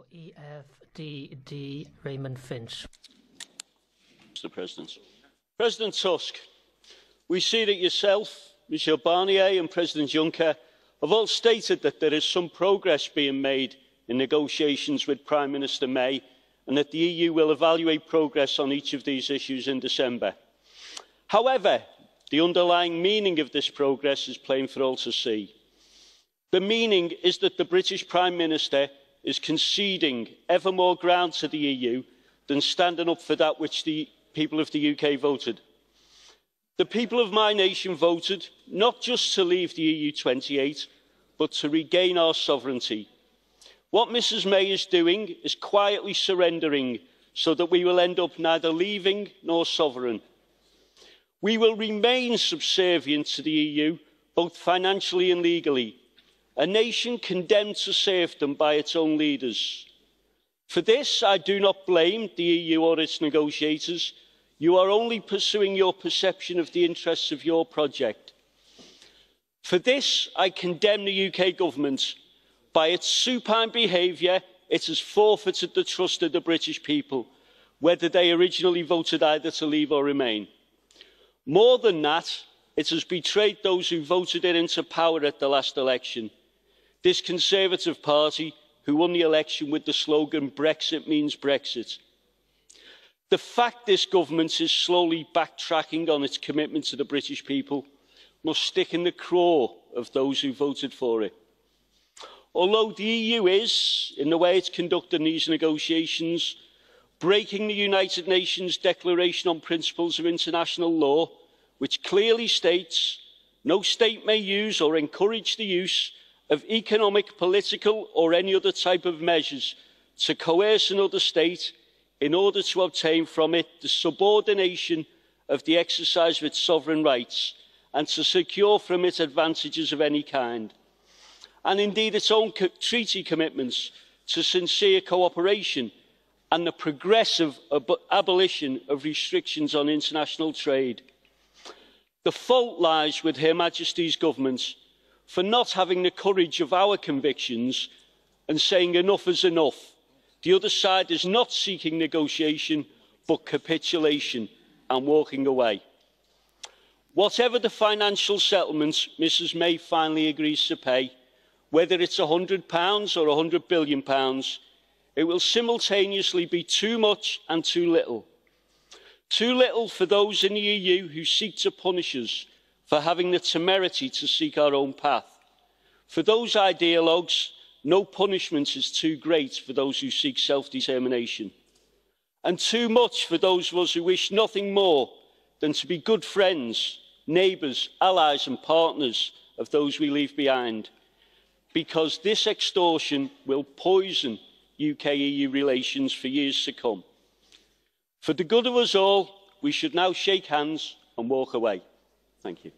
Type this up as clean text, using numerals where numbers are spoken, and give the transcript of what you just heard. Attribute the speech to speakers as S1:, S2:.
S1: For EFDD, Raymond Finch.
S2: Mr. President. President Tusk, we see that yourself, Michel Barnier and President Juncker have all stated that there is some progress being made in negotiations with Prime Minister May and that the EU will evaluate progress on each of these issues in December. However, the underlying meaning of this progress is plain for all to see. The meaning is that the British Prime Minister is conceding ever more ground to the EU than standing up for that which the people of the UK voted. The people of my nation voted not just to leave the EU 28, but to regain our sovereignty. What Mrs May is doing is quietly surrendering so that we will end up neither leaving nor sovereign. We will remain subservient to the EU, both financially and legally, a nation condemned to serfdom by its own leaders. For this, I do not blame the EU or its negotiators. You are only pursuing your perception of the interests of your project. For this, I condemn the UK government. By its supine behaviour, it has forfeited the trust of the British people, whether they originally voted either to leave or remain. More than that, it has betrayed those who voted it into power at the last election. This Conservative Party, who won the election with the slogan "Brexit means Brexit." The fact this government is slowly backtracking on its commitment to the British people must stick in the craw of those who voted for it. Although the EU is, in the way it's conducting these negotiations, breaking the United Nations Declaration on Principles of International Law, which clearly states no state may use or encourage the use of economic, political or any other type of measures to coerce another state in order to obtain from it the subordination of the exercise of its sovereign rights and to secure from it advantages of any kind, and indeed its own treaty commitments to sincere cooperation and the progressive abolition of restrictions on international trade. The fault lies with Her Majesty's government for not having the courage of our convictions and saying enough is enough. The other side is not seeking negotiation but capitulation and walking away. Whatever the financial settlement Mrs May finally agrees to pay, whether it's £100 or £100 billion, it will simultaneously be too much and too little. Too little for those in the EU who seek to punish us for having the temerity to seek our own path. For those ideologues, no punishment is too great for those who seek self-determination. And too much for those of us who wish nothing more than to be good friends, neighbours, allies and partners of those we leave behind. Because this extortion will poison UK-EU relations for years to come. For the good of us all, we should now shake hands and walk away. Thank you.